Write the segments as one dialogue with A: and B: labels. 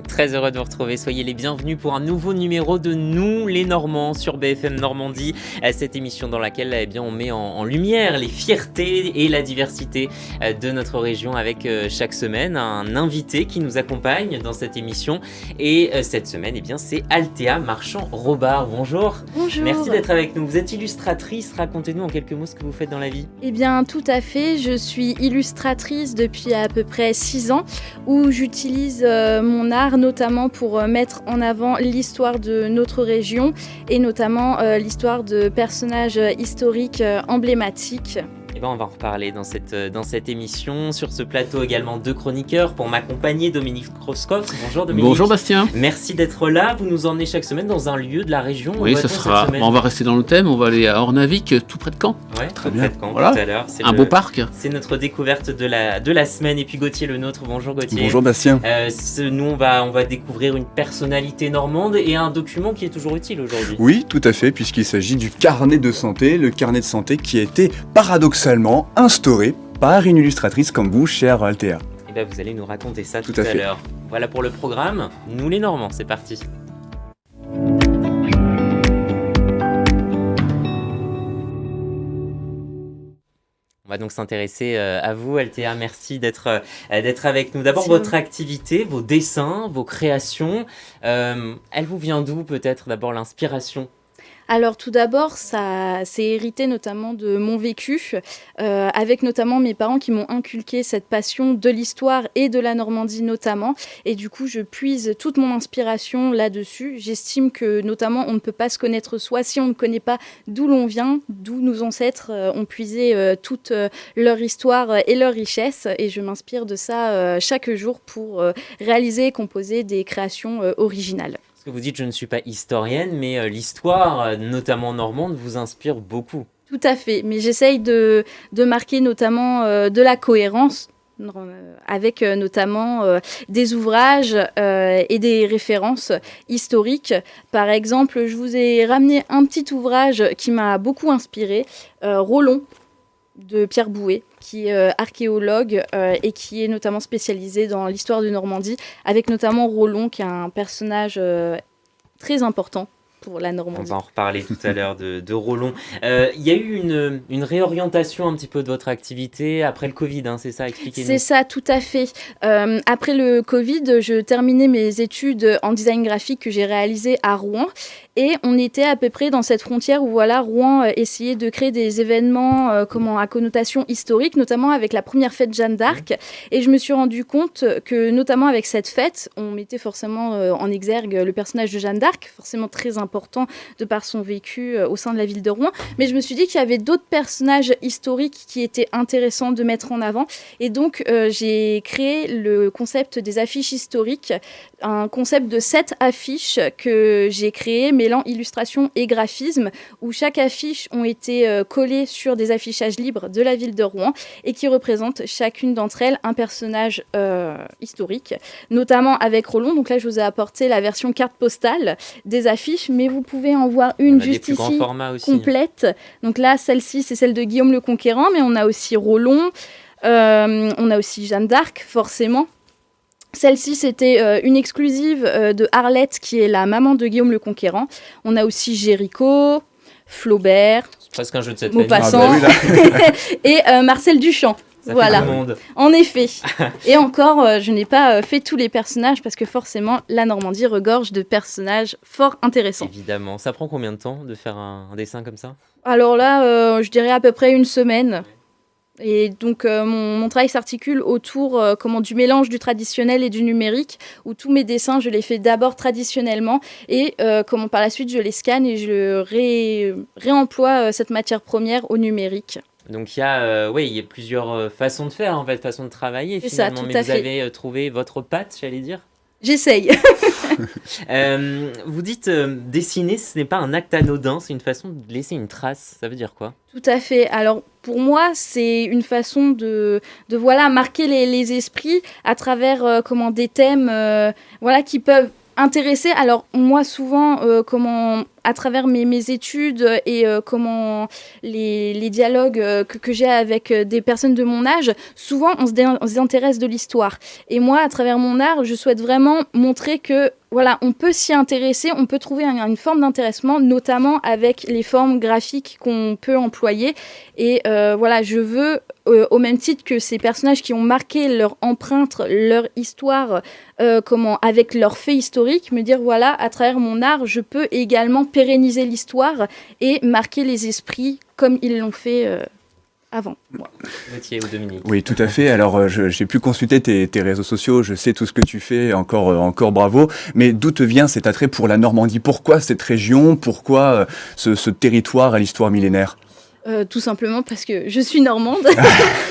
A: Très heureux de vous retrouver, soyez les bienvenus pour un nouveau numéro de Nous les Normands sur BFM Normandie, cette émission dans laquelle on met en lumière les fiertés et la diversité de notre région avec chaque semaine un invité qui nous accompagne dans cette émission et cette semaine c'est Althea Marchand-Robard. Bonjour.
B: Bonjour.
A: Merci d'être avec nous, vous êtes illustratrice, racontez-nous en quelques mots ce que vous faites dans la vie.
B: Eh bien tout à fait, je suis illustratrice depuis à peu près 6 ans où j'utilise mon art notamment pour mettre en avant l'histoire de notre région et notamment l'histoire de personnages historiques emblématiques.
A: On va en reparler dans cette émission. Sur ce plateau également 2 chroniqueurs pour m'accompagner, Dominique Kroskov. Bonjour Dominique.
C: Bonjour Bastien.
A: Merci d'être là. Vous nous emmenez chaque semaine dans un lieu de la région.
C: Oui, ça sera. On va rester dans le thème. On va aller à Ornavik, tout près de Caen.
A: Ouais,
C: très bien.
A: Près de Caen,
C: voilà.
A: Tout à l'heure.
C: Beau parc.
A: C'est notre découverte de la semaine. Et puis Gauthier le nôtre. Bonjour Gauthier.
D: Bonjour Bastien.
A: Nous on va découvrir une personnalité normande et un document qui est toujours utile aujourd'hui.
D: Oui, tout à fait, puisqu'il s'agit du carnet de santé. Le carnet de santé qui a été paradoxalement instauré par une illustratrice comme vous, chère Althea.
A: Et vous allez nous raconter ça tout à l'heure. Voilà pour le programme. Nous les Normands, c'est parti. On va donc s'intéresser à vous, Althea. Merci d'être avec nous. D'abord, votre activité, vos dessins, vos créations. Elle vous vient d'où peut-être d'abord l'inspiration ?
B: Alors tout d'abord, ça s'est hérité notamment de mon vécu, avec notamment mes parents qui m'ont inculqué cette passion de l'histoire et de la Normandie notamment. Et du coup, je puise toute mon inspiration là-dessus. J'estime que notamment, on ne peut pas se connaître soi si on ne connaît pas d'où l'on vient, d'où nos ancêtres ont puisé toute leur histoire et leur richesse. Et je m'inspire de ça chaque jour pour réaliser et composer des créations originales.
A: Vous dites, je ne suis pas historienne, mais l'histoire, notamment normande, vous inspire beaucoup.
B: Tout à fait, mais j'essaye de marquer notamment de la cohérence, avec notamment des ouvrages et des références historiques. Par exemple, je vous ai ramené un petit ouvrage qui m'a beaucoup inspiré, Rollon, de Pierre Bouet, qui est archéologue et qui est notamment spécialisé dans l'histoire de Normandie, avec notamment Rollon, qui est un personnage très important pour la Normandie.
A: On va en reparler tout à l'heure de Rollon. Il y a eu une réorientation un petit peu de votre activité après le Covid, c'est ça? Expliquez-nous.
B: C'est ça, tout à fait. Après le Covid, je terminais mes études en design graphique que j'ai réalisées à Rouen. Et on était à peu près dans cette frontière où Rouen essayait de créer des événements à connotation historique, notamment avec la première fête Jeanne d'Arc. Et je me suis rendu compte que, notamment avec cette fête, on mettait forcément en exergue le personnage de Jeanne d'Arc, forcément très important de par son vécu au sein de la ville de Rouen. Mais je me suis dit qu'il y avait d'autres personnages historiques qui étaient intéressants de mettre en avant. Et donc, j'ai créé le concept des affiches historiques, un concept de 7 affiches que j'ai créé, mêlant illustration et graphisme, où chaque affiche ont été collées sur des affichages libres de la ville de Rouen et qui représentent chacune d'entre elles un personnage historique, notamment avec Rollon. Donc là, je vous ai apporté la version carte postale des affiches, mais vous pouvez en voir une juste ici, complète. Donc là, celle-ci, c'est celle de Guillaume le Conquérant, mais on a aussi Rollon, on a aussi Jeanne d'Arc, forcément. Celle-ci, c'était une exclusive de Arlette, qui est la maman de Guillaume le Conquérant. On a aussi Géricault, Flaubert,
A: c'est presque un jeu de cette
B: Maupassant, et Marcel Duchamp.
A: Ça
B: voilà,
A: fait tout le monde.
B: En effet. Et encore, je n'ai pas fait tous les personnages parce que forcément, la Normandie regorge de personnages fort intéressants.
A: Évidemment. Ça prend combien de temps de faire un dessin comme ça ?
B: Alors là, je dirais à peu près 1 semaine. Et donc, mon travail s'articule autour du mélange du traditionnel et du numérique, où tous mes dessins, je les fais d'abord traditionnellement et par la suite, je les scanne et je réemploie cette matière première au numérique.
A: Donc il y a plusieurs façons de faire, façon de travailler finalement, mais vous avez trouvé votre patte, j'allais dire.
B: J'essaye.
A: Vous dites dessiner, ce n'est pas un acte anodin, c'est une façon de laisser une trace. Ça veut dire quoi ?
B: Tout à fait. Alors pour moi, c'est une façon de marquer les esprits à travers des thèmes qui peuvent intéressée. Alors moi souvent, à travers mes études et comment les dialogues que j'ai avec des personnes de mon âge, souvent on se désintéresse de l'histoire. Et moi, à travers mon art, je souhaite vraiment montrer que voilà, on peut s'y intéresser, on peut trouver une forme d'intéressement, notamment avec les formes graphiques qu'on peut employer. Et voilà, je veux, au même titre que ces personnages qui ont marqué leur empreinte, leur histoire, avec leurs faits historiques, me dire voilà, à travers mon art, je peux également pérenniser l'histoire et marquer les esprits comme ils l'ont fait avant.
A: Gauthier ou Dominique?
D: Oui, tout à fait. Alors, j'ai pu consulter tes réseaux sociaux, je sais tout ce que tu fais, encore bravo. Mais d'où te vient cet attrait pour la Normandie? Pourquoi cette région? Pourquoi ce territoire à l'histoire millénaire?
B: Tout simplement parce que je suis normande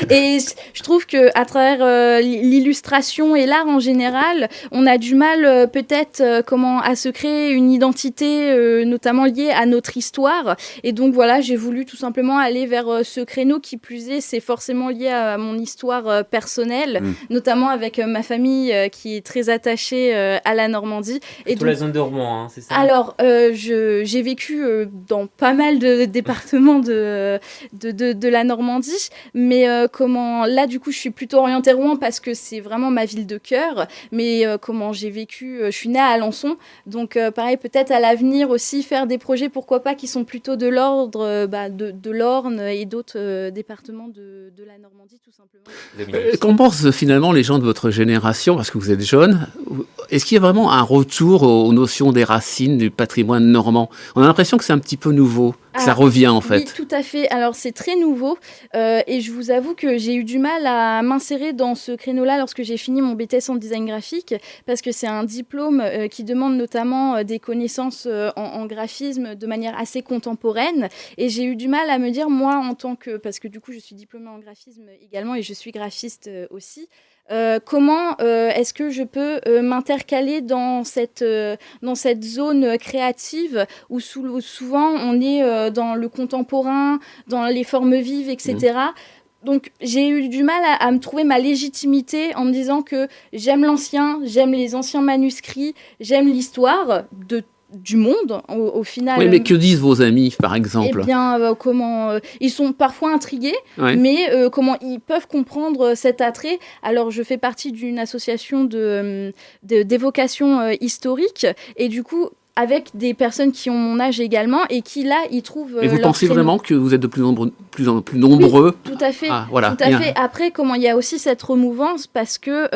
B: et je trouve que à travers l'illustration et l'art en général, on a du mal peut-être à se créer une identité notamment liée à notre histoire, et donc voilà, j'ai voulu tout simplement aller vers ce créneau. Qui plus est, c'est forcément lié à mon histoire personnelle, notamment avec ma famille qui est très attachée à la Normandie. Et
A: toute la zone de Rouen, hein, c'est ça?
B: Alors j'ai vécu dans pas mal de départements de la Normandie, mais là du coup je suis plutôt orientée Rouen parce que c'est vraiment ma ville de cœur, mais j'ai vécu, je suis née à Alençon, donc pareil, peut-être à l'avenir aussi faire des projets, pourquoi pas, qui sont plutôt de l'ordre de l'Orne et d'autres départements de la Normandie, tout simplement.
C: Qu'en pensent finalement les gens de votre génération, parce que vous êtes jeunes? Est-ce qu'il y a vraiment un retour aux notions des racines, du patrimoine normand? On a l'impression que c'est un petit peu nouveau, que ça revient en fait.
B: Oui, tout à fait. Alors c'est très nouveau et je vous avoue que j'ai eu du mal à m'insérer dans ce créneau-là lorsque j'ai fini mon BTS en design graphique, parce que c'est un diplôme qui demande notamment des connaissances en graphisme de manière assez contemporaine, et j'ai eu du mal à me dire, moi en tant que, parce que du coup je suis diplômée en graphisme également et je suis graphiste aussi, comment est-ce que je peux m'intercaler dans cette zone créative où souvent on est dans le contemporain, dans les formes vives, etc. Donc j'ai eu du mal à me trouver ma légitimité en me disant que j'aime l'ancien, j'aime les anciens manuscrits, j'aime l'histoire du monde, au final.
C: Oui, mais que disent vos amis, par exemple?
B: Eh bien, ils sont parfois intrigués, mais comment ils peuvent comprendre cet attrait. Alors, je fais partie d'une association d'évocation historique, et du coup, avec des personnes qui ont mon âge également, et qui, là, ils trouvent...
C: Et vous pensez vraiment que vous êtes de plus en plus nombreux?
B: Oui, tout à fait.
C: Voilà.
B: Tout à fait. Après, il y a aussi cette remouvance, parce que,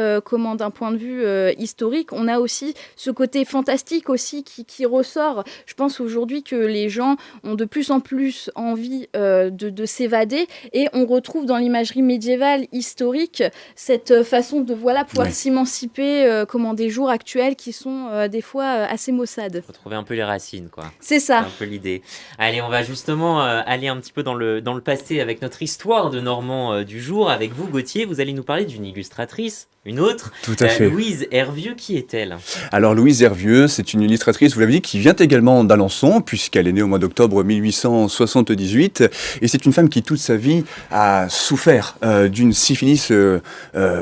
B: d'un point de vue historique, on a aussi ce côté fantastique aussi qui ressort. Je pense aujourd'hui que les gens ont de plus en plus envie de s'évader, et on retrouve dans l'imagerie médiévale historique cette façon de pouvoir s'émanciper des jours actuels qui sont des fois assez maussades.
A: Retrouver un peu les racines, quoi.
B: C'est ça.
A: C'est un peu l'idée. Allez, on va justement aller un petit peu dans le passé avec notre histoire de Normand du jour. Avec vous, Gauthier, vous allez nous parler d'une illustratrice, une autre.
D: Tout à fait.
A: Louise Hervieux, qui est-elle?
D: Alors Louise Hervieux, c'est une illustratrice, vous l'avez dit, qui vient également d'Alençon, puisqu'elle est née au mois d'octobre 1878, et c'est une femme qui toute sa vie a souffert d'une syphilis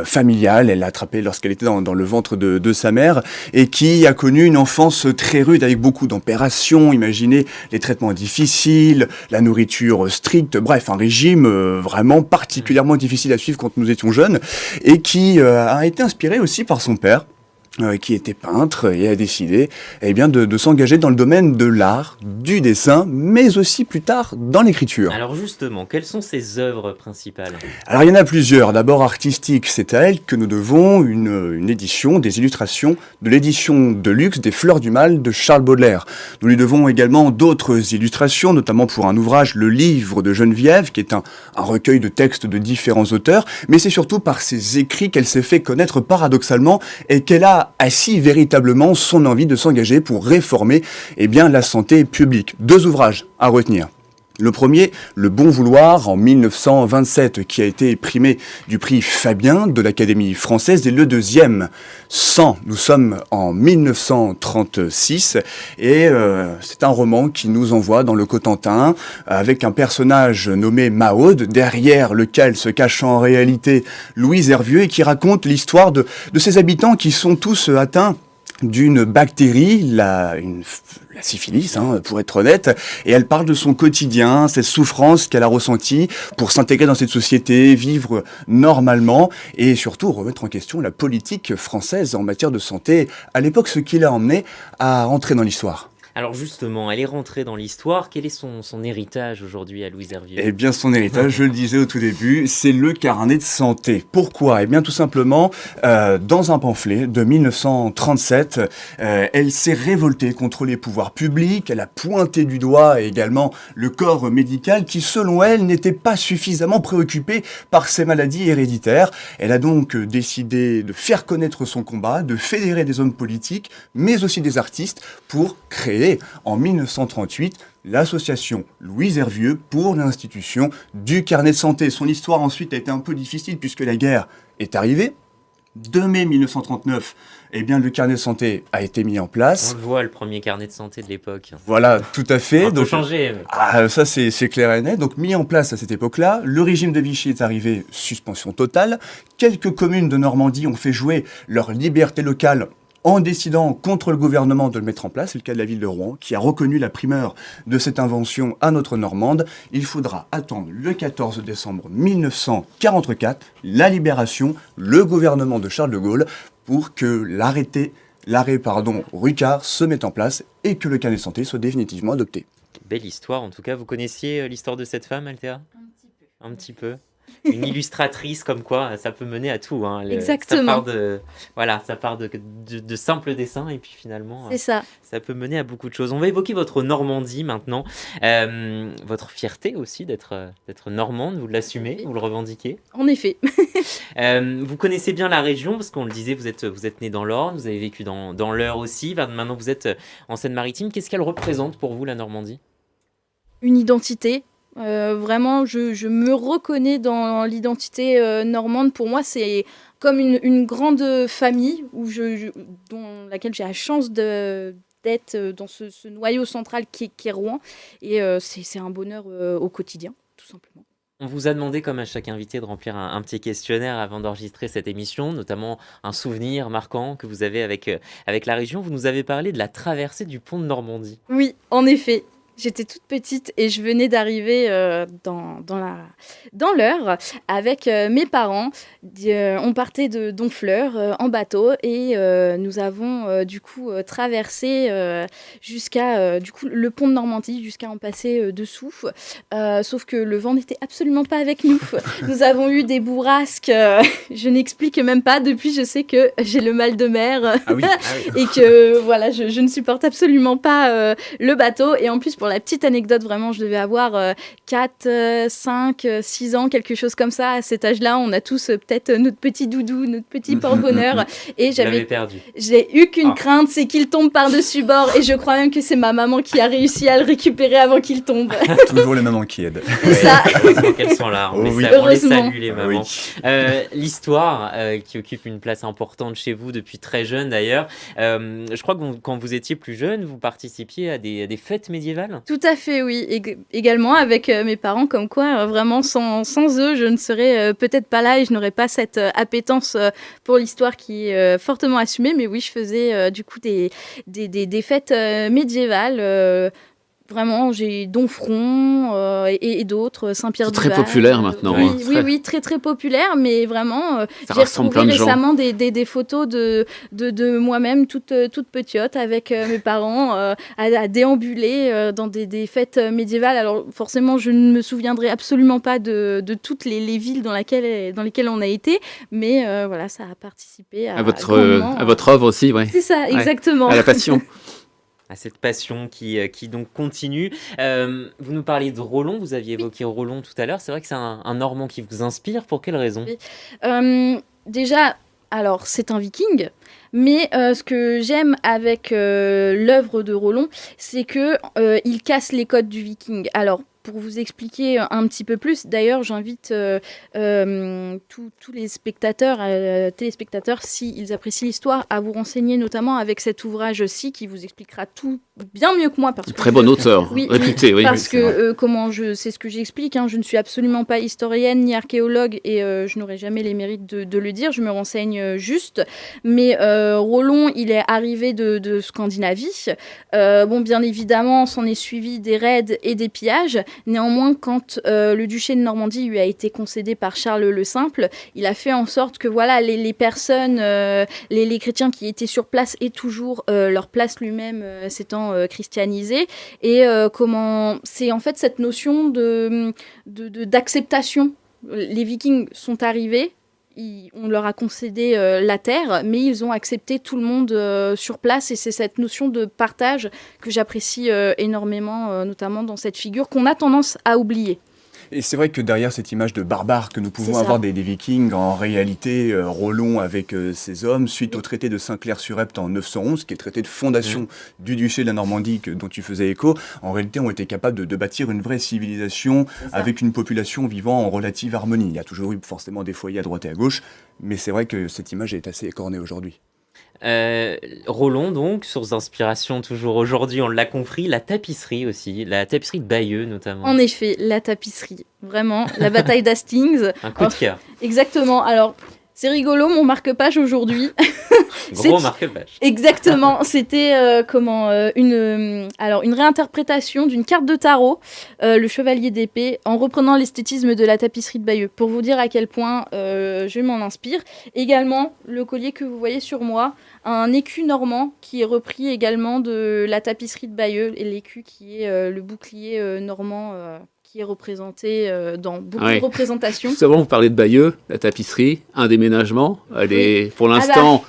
D: familiale. Elle l'a attrapée lorsqu'elle était dans le ventre de sa mère, et qui a connu une enfance très rude avec beaucoup d'opérations. Imaginez les traitements difficiles, la nourriture stricte, bref, un régime vraiment particulièrement difficile à suivre quand nous étions jeunes, et qui a été inspirée aussi par son père, qui était peintre, et a décidé de s'engager dans le domaine de l'art, du dessin, mais aussi plus tard dans l'écriture.
A: Alors justement, quelles sont ses œuvres principales?
D: Alors il y en a plusieurs. D'abord artistique, c'est à elle que nous devons une édition des illustrations de l'édition de luxe des Fleurs du Mal de Charles Baudelaire. Nous lui devons également d'autres illustrations, notamment pour un ouvrage, Le Livre de Geneviève, qui est un recueil de textes de différents auteurs, mais c'est surtout par ses écrits qu'elle s'est fait connaître paradoxalement, et qu'elle a assis véritablement son envie de s'engager pour réformer la santé publique. 2 ouvrages à retenir. Le premier, Le Bon Vouloir, en 1927, qui a été primé du prix Fabien de l'Académie française, et le deuxième, 100, nous sommes en 1936, et c'est un roman qui nous envoie dans le Cotentin, avec un personnage nommé Mahaude, derrière lequel se cache en réalité Louise Hervieux, et qui raconte l'histoire de ces habitants qui sont tous atteints d'une bactérie, la syphilis, pour être honnête, et elle parle de son quotidien, cette souffrance qu'elle a ressentie pour s'intégrer dans cette société, vivre normalement, et surtout remettre en question la politique française en matière de santé à l'époque, ce qui l'a emmené à rentrer dans l'histoire.
A: Alors justement, elle est rentrée dans l'histoire. Quel est son héritage aujourd'hui à Louise Hervieux ?
D: Eh bien, son héritage, je le disais au tout début, c'est le carnet de santé. Pourquoi ? Eh bien, tout simplement, dans un pamphlet de 1937, elle s'est révoltée contre les pouvoirs publics. Elle a pointé du doigt également le corps médical qui, selon elle, n'était pas suffisamment préoccupé par ces maladies héréditaires. Elle a donc décidé de faire connaître son combat, de fédérer des hommes politiques, mais aussi des artistes, pour créer en 1938 l'association Louise Hervieux pour l'institution du carnet de santé. Son histoire ensuite a été un peu difficile puisque la guerre est arrivée. De mai 1939, eh bien, le carnet de santé a été mis en place.
A: On le voit, le premier carnet de santé de l'époque.
D: Voilà, tout à fait.
A: On peut changer.
D: Ça, c'est clair et net. Donc, mis en place à cette époque-là, le régime de Vichy est arrivé, suspension totale. Quelques communes de Normandie ont fait jouer leur liberté locale en décidant contre le gouvernement de le mettre en place. C'est le cas de la ville de Rouen, qui a reconnu la primeur de cette invention à notre Normande. Il faudra attendre le 14 décembre 1944, la libération, le gouvernement de Charles de Gaulle, pour que l'arrêt Ruccard se mette en place et que le carnet de santé soit définitivement adopté.
A: Belle histoire, en tout cas. Vous connaissiez l'histoire de cette femme, Althea ? Un petit peu. Une illustratrice, comme quoi ça peut mener à tout.
B: Exactement.
A: Ça part de simples dessins et puis finalement,
B: c'est ça
A: peut mener à beaucoup de choses. On va évoquer votre Normandie maintenant. Votre fierté aussi d'être normande, vous l'assumez, vous le revendiquez ?
B: En effet.
A: Vous connaissez bien la région, parce qu'on le disait, vous êtes né dans l'Orne, vous avez vécu dans l'Eure aussi. Maintenant, vous êtes en Seine-Maritime. Qu'est-ce qu'elle représente pour vous, la Normandie ?
B: Une identité. Vraiment, je me reconnais dans l'identité normande. Pour moi, c'est comme une grande famille dans laquelle j'ai la chance d'être dans ce noyau central qui est Rouen. Et c'est un bonheur au quotidien, tout simplement.
A: On vous a demandé, comme à chaque invité, de remplir un petit questionnaire avant d'enregistrer cette émission, notamment un souvenir marquant que vous avez avec la région. Vous nous avez parlé de la traversée du pont de Normandie.
B: Oui, en effet. J'étais toute petite et je venais d'arriver dans l'Eure avec mes parents. On partait de Donfleur en bateau et nous avons du coup traversé jusqu'à le pont de Normandie, jusqu'à en passer dessous. Sauf que le vent n'était absolument pas avec nous. Nous avons eu des bourrasques. Je n'explique même pas. Depuis, je sais que j'ai le mal de mer et que voilà, je ne supporte absolument pas le bateau. Et en plus, pour la petite anecdote, vraiment, je devais avoir 4, 5, 6 ans, quelque chose comme ça. À cet âge-là, on a tous peut-être notre petit doudou, notre petit porte-bonheur. Et j'ai eu qu'une crainte, c'est qu'il tombe par-dessus bord. Et je crois même que c'est ma maman qui a réussi à le récupérer avant qu'il tombe.
D: Toujours les mamans qui aident.
B: C'est ça.
A: Heureusement qu'elles sont là. On les salue, les mamans. L'histoire qui occupe une place importante chez vous depuis très jeune d'ailleurs. Je crois que quand vous étiez plus jeune, vous participiez à des fêtes médiévales.
B: Tout à fait, oui. Également avec mes parents, comme quoi vraiment sans eux, je ne serais peut-être pas là et je n'aurais pas cette appétence pour l'histoire qui est fortement assumée. Mais oui, je faisais du coup des fêtes médiévales. Vraiment, j'ai Donfront et d'autres, Saint-Pierre-du-Val.
C: C'est très populaire maintenant.
B: Oui, très très populaire, mais vraiment, j'ai retrouvé récemment des photos de moi-même toute petite avec mes parents à déambuler dans des fêtes médiévales. Alors forcément, je ne me souviendrai absolument pas de toutes les villes dans lesquelles on a été, mais voilà, ça a participé à
C: votre œuvre aussi, ouais.
B: C'est ça, exactement.
C: À la passion.
A: À cette passion qui donc continue. Vous nous parliez de Rollon, vous aviez évoqué Rollon tout à l'heure. C'est vrai que c'est un Normand qui vous inspire. Pour quelle raison ?
B: Déjà, alors c'est un viking, mais ce que j'aime avec l'œuvre de Rollon, c'est qu'il casse les codes du viking. Alors, pour vous expliquer un petit peu plus, d'ailleurs, j'invite tous les spectateurs, téléspectateurs, s'ils apprécient l'histoire, à vous renseigner notamment avec cet ouvrage-ci qui vous expliquera tout bien mieux que moi.
C: Très bon auteur, réputé, oui.
B: Parce que, c'est ce que j'explique, je ne suis absolument pas historienne ni archéologue et je n'aurai jamais les mérites de le dire, je me renseigne juste. Mais Rollon, il est arrivé de Scandinavie. Bien évidemment, s'en est suivi des raids et des pillages. Néanmoins, quand le duché de Normandie lui a été concédé par Charles le Simple, il a fait en sorte que les personnes, les chrétiens qui étaient sur place aient toujours leur place lui-même s'étant christianisés. Et c'est en fait cette notion d'acceptation. Les Vikings sont arrivés, on leur a concédé la terre, mais ils ont accepté tout le monde sur place, et c'est cette notion de partage que j'apprécie énormément, notamment dans cette figure qu'on a tendance à oublier.
D: Et c'est vrai que derrière cette image de barbare que nous pouvons avoir des Vikings, en réalité, Rollon avec ses hommes, suite au traité de Saint-Clair-sur-Epte en 911, qui est le traité de fondation du duché de la Normandie dont tu faisais écho, en réalité ont été capables de bâtir une vraie civilisation avec une population vivant en relative harmonie. Il y a toujours eu forcément des foyers à droite et à gauche, mais c'est vrai que cette image est assez écornée aujourd'hui.
A: Rollon, donc, source d'inspiration toujours aujourd'hui, on l'a compris, la tapisserie aussi, la tapisserie de Bayeux notamment.
B: En effet, la tapisserie, vraiment, la bataille d'Hastings.
A: Un coup de cœur.
B: Exactement, alors c'est rigolo, mon marque-page aujourd'hui.
A: Gros marque-page.
B: Exactement, c'était une réinterprétation d'une carte de tarot, le chevalier d'épée, en reprenant l'esthétisme de la tapisserie de Bayeux, pour vous dire à quel point je m'en inspire. Également, le collier que vous voyez sur moi, un écu normand qui est repris également de la tapisserie de Bayeux, et l'écu qui est le bouclier normand qui est représenté dans beaucoup de représentations.
C: Justement, vous parlez de Bayeux, la tapisserie, un déménagement. Elle est pour l'instant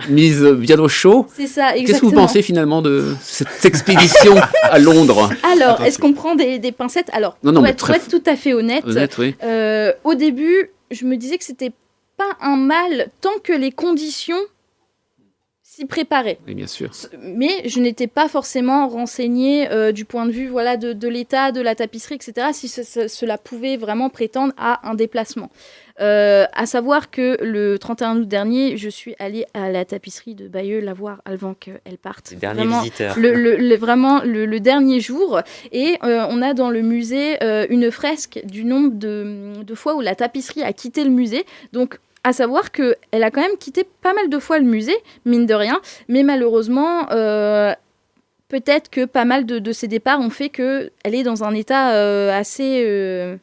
C: mise bien au chaud.
B: C'est ça, exactement.
C: Qu'est-ce que vous pensez finalement de cette expédition à Londres ?
B: Alors, est-ce qu'on prend des pincettes ? Alors, pour être tout à fait honnête, au début, je me disais que c'était pas un mal tant que les conditions s'y préparaient.
C: Oui, bien sûr.
B: Mais je n'étais pas forcément renseignée du point de vue de l'état de la tapisserie, etc., si cela pouvait vraiment prétendre à un déplacement. À savoir que le 31 août dernier, je suis allée à la tapisserie de Bayeux la voir avant qu'elle parte.
A: Le dernier visiteur.
B: Vraiment le dernier jour. Et on a dans le musée une fresque du nombre de fois où la tapisserie a quitté le musée. Donc, à savoir qu'elle a quand même quitté pas mal de fois le musée, mine de rien, mais malheureusement, peut-être que pas mal de ses départs ont fait qu'elle est dans un état assez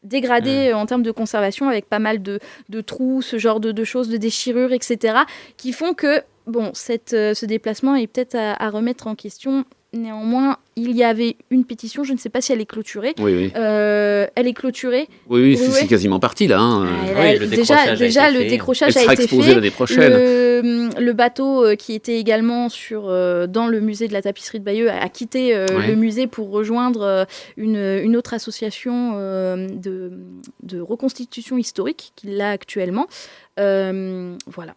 B: dégradé en termes de conservation, avec pas mal de trous, ce genre de choses, de déchirures, etc., qui font que ce déplacement est peut-être à remettre en question. Néanmoins, il y avait une pétition, je ne sais pas si elle est clôturée.
C: Oui.
B: Elle est clôturée.
C: Oui, c'est quasiment parti là.
B: Le décrochage a été
C: exposé l'année prochaine.
B: Le bateau qui était également dans le musée de la tapisserie de Bayeux a quitté le musée pour rejoindre une autre association de reconstitution historique qu'il a actuellement. Voilà.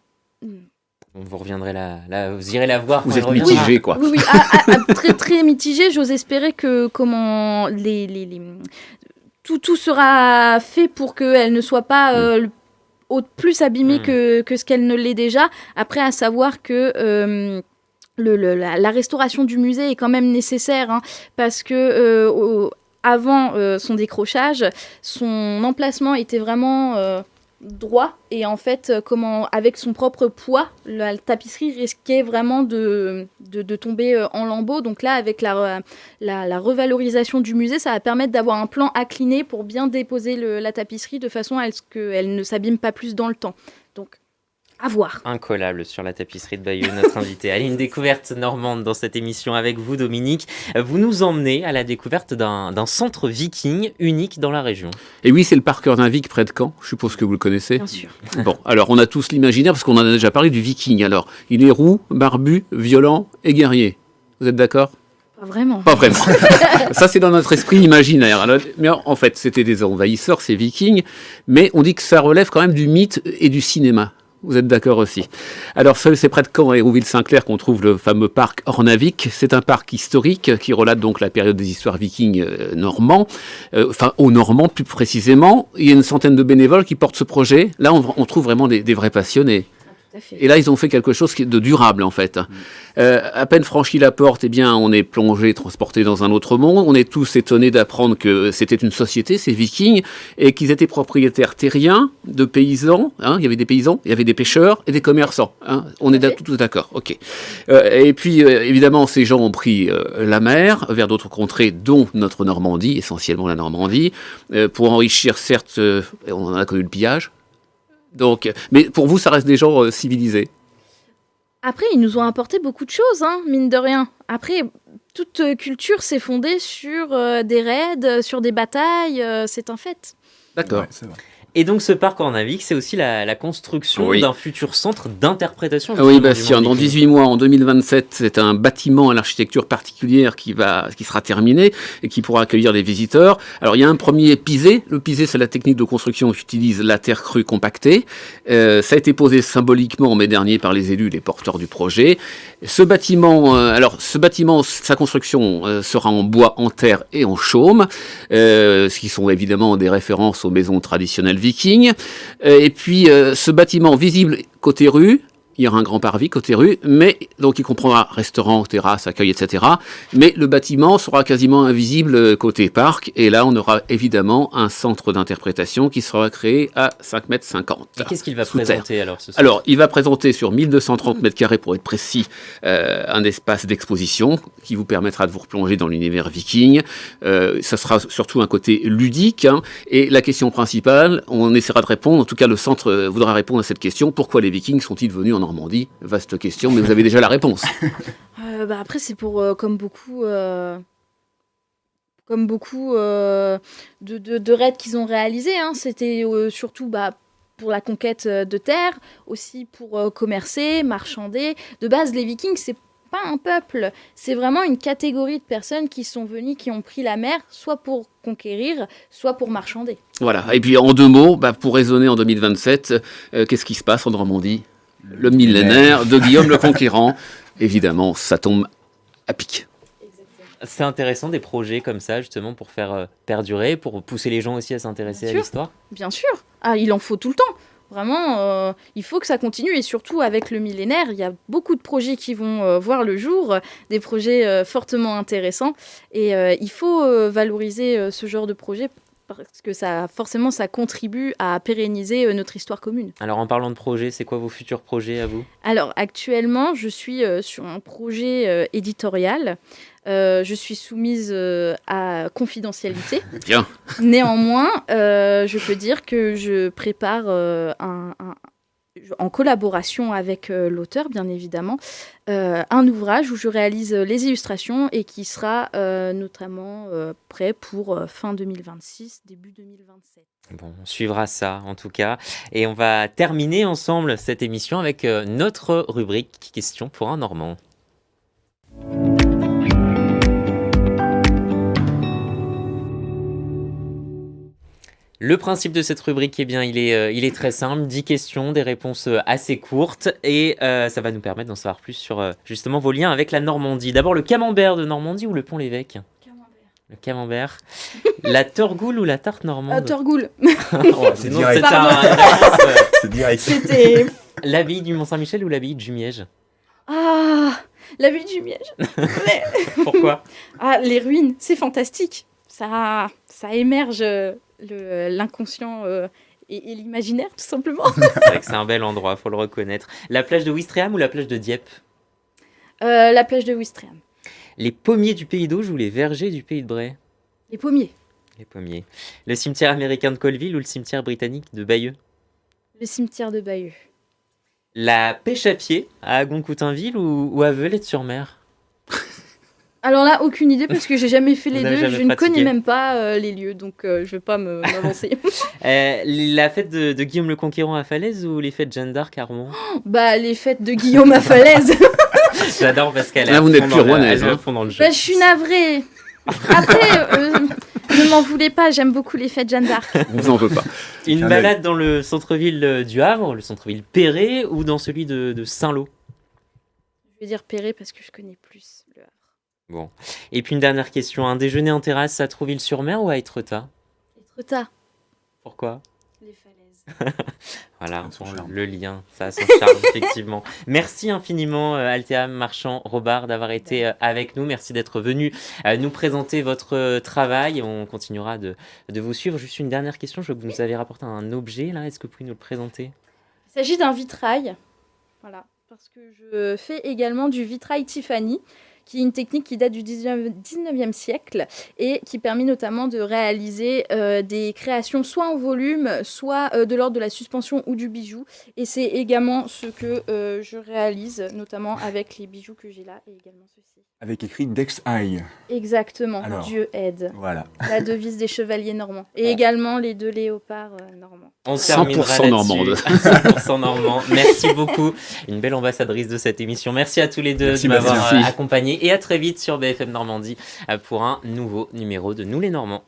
A: Vous reviendrez là, vous irez la voir.
C: Vous êtes mitigé, quoi.
B: Oui, très très mitigé. J'ose espérer que tout sera fait pour qu'elle ne soit pas plus abîmée que ce qu'elle ne l'est déjà. Après, à savoir que la restauration du musée est quand même nécessaire, parce que avant son décrochage, son emplacement était vraiment droit, et en fait, avec son propre poids, la tapisserie risquait vraiment de tomber en lambeaux. Donc là, avec la revalorisation du musée, ça va permettre d'avoir un plan incliné pour bien déposer la tapisserie de façon à ce qu'elle ne s'abîme pas plus dans le temps. Donc, à voir.
A: Incollable sur la tapisserie de Bayeux, notre invité. Allez, une découverte normande dans cette émission avec vous, Dominique. Vous nous emmenez à la découverte d'un centre viking unique dans la région.
C: Et oui, c'est le parc Ørnavik près de Caen. Je suppose que vous le connaissez.
B: Bien sûr.
C: Bon, alors on a tous l'imaginaire parce qu'on en a déjà parlé du viking. Alors, il est roux, barbu, violent et guerrier. Vous êtes d'accord ?
B: Pas vraiment.
C: Pas vraiment. Ça, c'est dans notre esprit imaginaire. Alors, mais en fait, c'était des envahisseurs, ces vikings. Mais on dit que ça relève quand même du mythe et du cinéma. Vous êtes d'accord aussi. Alors, c'est près de Caen, à Hérouville-Saint-Clair, qu'on trouve le fameux parc Ornavik. C'est un parc historique qui relate donc la période des histoires vikings normands, aux Normands plus précisément. Il y a une centaine de bénévoles qui portent ce projet. Là, on trouve vraiment des vrais passionnés. Et là, ils ont fait quelque chose de durable, en fait. À peine franchi la porte, eh bien, on est plongé, transporté dans un autre monde. On est tous étonnés d'apprendre que c'était une société, ces Vikings, et qu'ils étaient propriétaires terriens, de paysans. Hein, il y avait des paysans, il y avait des pêcheurs et des commerçants. Hein, on est tous d'accord. Ok. Et puis, évidemment, ces gens ont pris la mer vers d'autres contrées, dont notre Normandie, essentiellement la Normandie, pour enrichir, certes, on en a connu le pillage. Donc, mais pour vous, ça reste des gens civilisés.
B: Après, ils nous ont apporté beaucoup de choses, hein, mine de rien. Après, toute culture s'est fondée sur des raids, sur des batailles, c'est un fait.
C: D'accord.
D: Ouais, c'est vrai.
A: Et donc ce parc Ornavik, c'est aussi la construction d'un futur centre d'interprétation.
C: Oui, Bastien, dans 18 mois, en 2027, c'est un bâtiment à l'architecture particulière qui sera terminé et qui pourra accueillir des visiteurs. Alors, il y a un premier pisé. Le pisé, c'est la technique de construction qui utilise la terre crue compactée. Ça a été posé symboliquement en mai dernier par les élus, les porteurs du projet. Ce bâtiment, sa construction sera en bois, en terre et en chaume, ce qui sont évidemment des références aux maisons traditionnelles vikings. Et puis, ce bâtiment visible côté rue, il y aura un grand parvis côté rue, mais donc il comprendra restaurant, terrasse, accueil, etc. Mais le bâtiment sera quasiment invisible côté parc, et là on aura évidemment un centre d'interprétation qui sera créé à 5,50 mètres.
A: Et qu'est-ce qu'il va présenter alors ce soir ?
C: Alors, il va présenter sur 1230 mètres carrés, pour être précis, un espace d'exposition qui vous permettra de vous replonger dans l'univers viking. Ça sera surtout un côté ludique, hein, et la question principale, on essaiera de répondre, en tout cas le centre voudra répondre à cette question: pourquoi les vikings sont-ils venus en Normandie? Vaste question, mais vous avez déjà la réponse.
B: Après, c'est pour, comme beaucoup de raids qu'ils ont réalisés. Hein. C'était surtout pour la conquête de terre, aussi pour commercer, marchander. De base, les Vikings, c'est pas un peuple, c'est vraiment une catégorie de personnes qui sont venues, qui ont pris la mer, soit pour conquérir, soit pour marchander.
C: Voilà, et puis en deux mots, pour raisonner en 2027, qu'est-ce qui se passe en Normandie? Le millénaire de Guillaume le Conquérant. Évidemment, ça tombe à pic.
A: C'est intéressant des projets comme ça, justement, pour faire perdurer, pour pousser les gens aussi à s'intéresser à l'histoire.
B: Bien sûr. Ah, il en faut tout le temps. Vraiment, il faut que ça continue. Et surtout, avec le millénaire, il y a beaucoup de projets qui vont voir le jour, des projets fortement intéressants. Et il faut valoriser ce genre de projet, parce que ça contribue à pérenniser notre histoire commune.
A: Alors, en parlant de projets, c'est quoi vos futurs projets à vous ?
B: Alors, actuellement, je suis sur un projet éditorial. Je suis soumise à confidentialité.
C: Bien.
B: Néanmoins, je peux dire que je prépare en collaboration avec l'auteur, bien évidemment, un ouvrage où je réalise les illustrations et qui sera notamment prêt pour fin 2026, début 2027.
A: Bon, on suivra ça en tout cas. Et on va terminer ensemble cette émission avec notre rubrique Question pour un Normand. Le principe de cette rubrique, eh bien, il est très simple. 10 questions, des réponses assez courtes. Et ça va nous permettre d'en savoir plus sur justement vos liens avec la Normandie. D'abord, le camembert de Normandie ou le Pont-l'Évêque ? Le camembert. La torgoule ou la tarte normande ?
B: Torgoule.
D: C'est direct. C'est direct.
B: C'était...
A: L'abbaye du Mont-Saint-Michel ou l'abbaye de Jumièges ?
B: Ah, l'abbaye de Jumièges.
A: Pourquoi ?
B: Les ruines, c'est fantastique. Ça émerge... l'inconscient et l'imaginaire, tout simplement.
A: C'est vrai que c'est un bel endroit, faut le reconnaître. La plage de Ouistreham ou la plage de Dieppe ?
B: La plage de Ouistreham.
A: Les pommiers du Pays d'Auge ou les vergers du Pays de Bray ?
B: Les pommiers.
A: Les pommiers. Le cimetière américain de Colville ou le cimetière britannique de Bayeux ?
B: Le cimetière de Bayeux.
A: La pêche à pied à Agon-Coutainville ou à Velette-sur-Mer ?
B: Alors là, aucune idée parce que j'ai jamais fait les
A: Vous avez
B: deux.
A: jamais
B: Je ne
A: pratiqué.
B: connais même pas les lieux, donc je vais pas m'avancer.
A: La fête de Guillaume le Conquérant à Falaise ou les fêtes Jeanne d'Arc à Rouen ?
B: Les fêtes de Guillaume à Falaise.
A: J'adore parce qu'elle est
C: Là,
A: à
C: vous
A: fond
C: n'êtes plus
A: dans
C: rouennaise,
A: elle est à
C: hein.
A: fond dans le jeu.
B: Je suis navrée. Après, ne m'en voulez pas, j'aime beaucoup les fêtes Jeanne d'Arc.
C: On vous en veut pas.
A: Une
D: Tiens,
A: balade dans le centre-ville du Havre, le centre-ville Perret, ou dans celui de Saint-Lô?
B: Je vais dire Perret parce que je connais plus le Havre.
A: Bon. Et puis une dernière question, un déjeuner en terrasse à Trouville-sur-Mer ou à Étretat?
B: Étretat,
A: Pourquoi?
B: les falaises.
A: Voilà,
D: Ça a son
A: bon,
D: charme.
A: le lien, ça a son charme, effectivement. Merci infiniment, Althea Marchand-Robard, d'avoir été avec nous. Merci d'être venu nous présenter votre travail. On continuera de vous suivre. Juste une dernière question. Je vois que vous nous avez rapporté un objet, là. Est-ce que vous pouvez nous le présenter?
B: Il s'agit d'un vitrail, voilà, parce que je fais également du vitrail Tiffany, qui est une technique qui date du 19e siècle et qui permet notamment de réaliser des créations soit en volume, soit de l'ordre de la suspension ou du bijou. Et c'est également ce que je réalise, notamment avec les bijoux que j'ai là et également ceci.
D: Avec écrit Dex Eye.
B: Exactement,
D: Alors.
B: Dieu aide.
D: Voilà.
B: La devise des chevaliers normands. Et également les 2 léopards normands.
A: On
C: 100%
A: terminera
C: normande.
A: là-dessus. 100% normand. Merci beaucoup. Une belle ambassadrice de cette émission. Merci à tous les deux
D: Merci,
A: de m'avoir
C: Bastien.
A: accompagné. Et à très vite sur BFM Normandie pour un nouveau numéro de Nous les Normands.